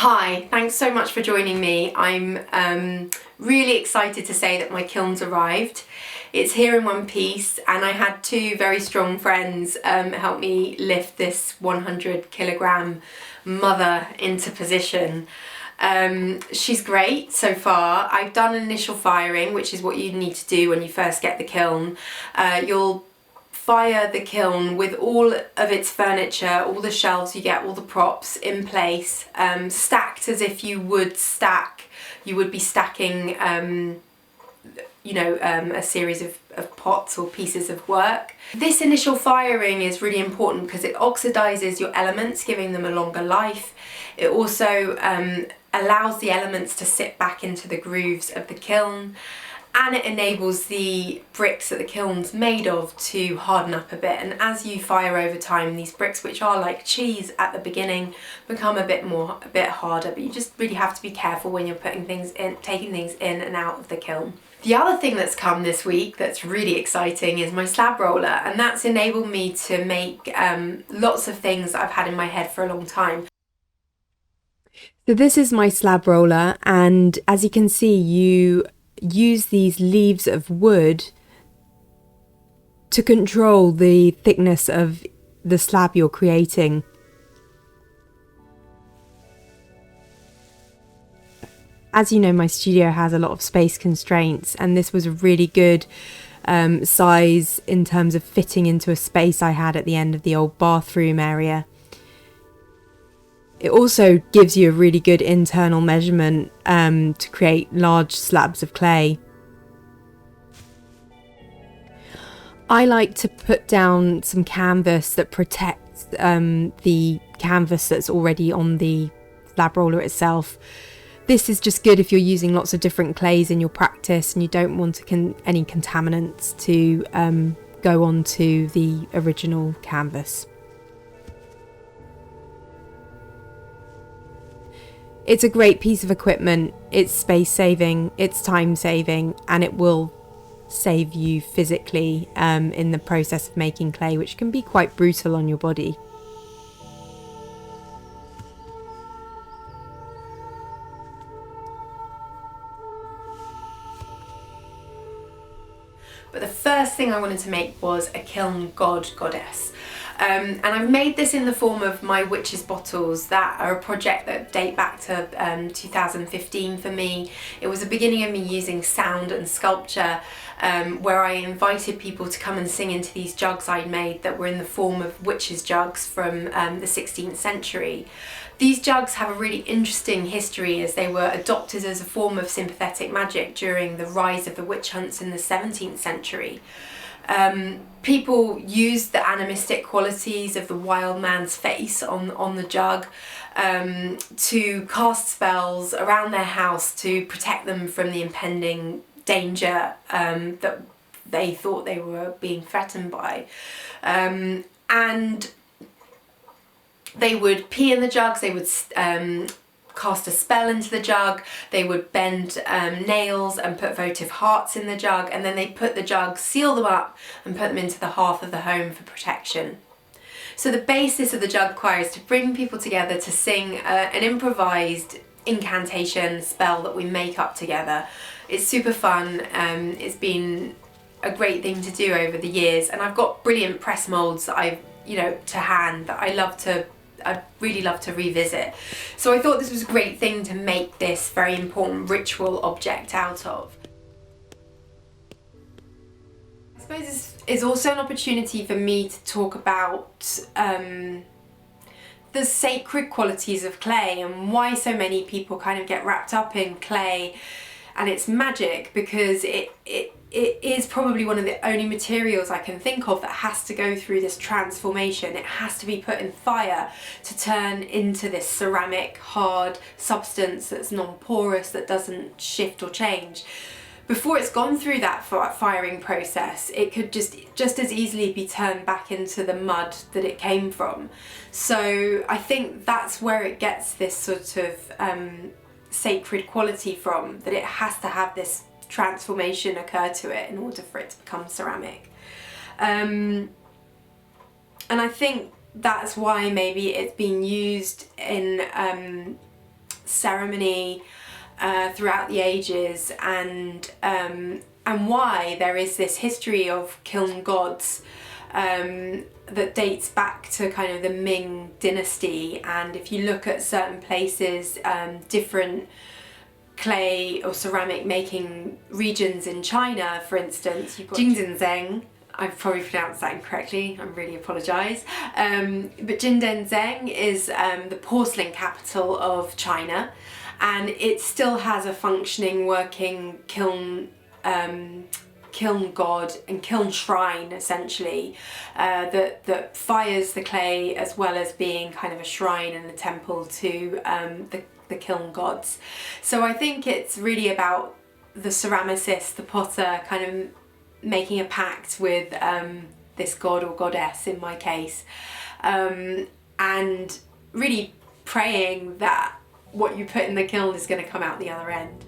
Hi, thanks so much for joining me. I'm really excited to say that my kiln's arrived. It's here in one piece, and I had two very strong friends help me lift this 100 kilogram mother into position. She's great so far. I've done initial firing, which is what you need to do when you first get the kiln. You'll fire the kiln with all of its furniture, all the shelves you get, all the props in place, stacked as if you would be stacking a series of pots or pieces of work. This initial firing is really important because it oxidizes your elements, giving them a longer life. It also allows the elements to sit back into the grooves of the kiln, and it enables the bricks that the kiln's made of to harden up a bit. And as you fire over time, these bricks, which are like cheese at the beginning, become a bit harder, but you just really have to be careful when you're putting things in, taking things in and out of the kiln. The other thing that's come this week that's really exciting is my slab roller, and that's enabled me to make lots of things that I've had in my head for a long time. So this is my slab roller, and as you can see, you use these leaves of wood to control the thickness of the slab you're creating. As you know, my studio has a lot of space constraints, and this was a really good size in terms of fitting into a space I had at the end of the old bathroom area. It also gives you a really good internal measurement to create large slabs of clay. I like to put down some canvas that protects the canvas that's already on the slab roller itself. This is just good if you're using lots of different clays in your practice and you don't want any contaminants to go onto the original canvas. It's a great piece of equipment. It's space saving, it's time saving, and it will save you physically in the process of making clay, which can be quite brutal on your body. But the first thing I wanted to make was a Kiln Goddess. And I've made this in the form of my witches bottles that are a project that date back to 2015 for me. It was the beginning of me using sound and sculpture, where I invited people to come and sing into these jugs I'd made that were in the form of witches jugs from the 16th century. These jugs have a really interesting history as they were adopted as a form of sympathetic magic during the rise of the witch hunts in the 17th century. People used the animistic qualities of the wild man's face on the jug to cast spells around their house to protect them from the impending danger that they thought they were being threatened by. And they would pee in the jugs, they would cast a spell into the jug, they would bend nails and put votive hearts in the jug, and then they put the jug, seal them up and put them into the hearth of the home for protection. So the basis of the jug choir is to bring people together to sing an improvised incantation spell that we make up together. It's super fun. It's been a great thing to do over the years, and I've got brilliant press moulds that I've to hand that I'd really love to revisit. So I thought this was a great thing to make this very important ritual object out of. I suppose this is also an opportunity for me to talk about the sacred qualities of clay and why so many people kind of get wrapped up in clay and its magic, because it is probably one of the only materials I can think of that has to go through this transformation. It has to be put in fire to turn into this ceramic hard substance that's non-porous, that doesn't shift or change. Before it's gone through that firing process, it could just as easily be turned back into the mud that it came from. So I think that's where it gets this sort of sacred quality from, that it has to have this transformation occur to it in order for it to become ceramic. And I think that's why maybe it's been used in ceremony throughout the ages, and why there is this history of Kiln Gods that dates back to kind of the Ming dynasty. And if you look at certain places, different clay or ceramic making regions in China, for instance, you've got Jingdenzheng. I've probably pronounced that incorrectly, I really apologise. But Jingdenzheng is the porcelain capital of China, and it still has a functioning, working kiln god and kiln shrine, essentially, that fires the clay as well as being kind of a shrine and a temple to the kiln gods. So I think it's really about the ceramicist, the potter, kind of making a pact with this god or goddess in my case, and really praying that what you put in the kiln is going to come out the other end.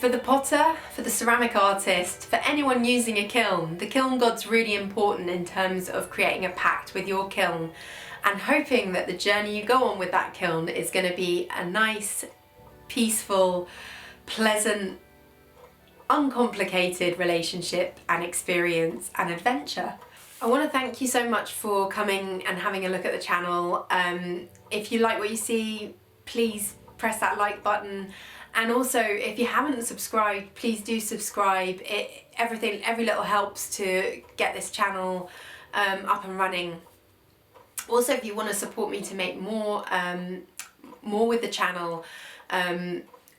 For the potter, for the ceramic artist, for anyone using a kiln, the Kiln God's really important in terms of creating a pact with your kiln and hoping that the journey you go on with that kiln is going to be a nice, peaceful, pleasant, uncomplicated relationship and experience and adventure. I want to thank you so much for coming and having a look at the channel. If you like what you see, please press that like button. And also, if you haven't subscribed, please do subscribe. Every little helps to get this channel up and running. Also, if you want to support me to make more with the channel,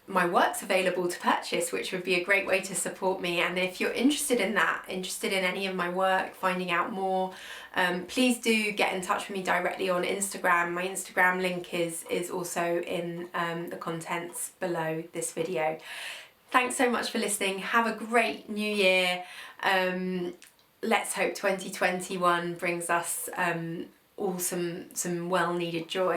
my work's available to purchase, which would be a great way to support me. And if you're interested in that, interested in any of my work, finding out more, please do get in touch with me directly on Instagram. My Instagram link is also in the contents below this video. Thanks so much for listening. Have a great new year. Let's hope 2021 brings us all some well-needed joy.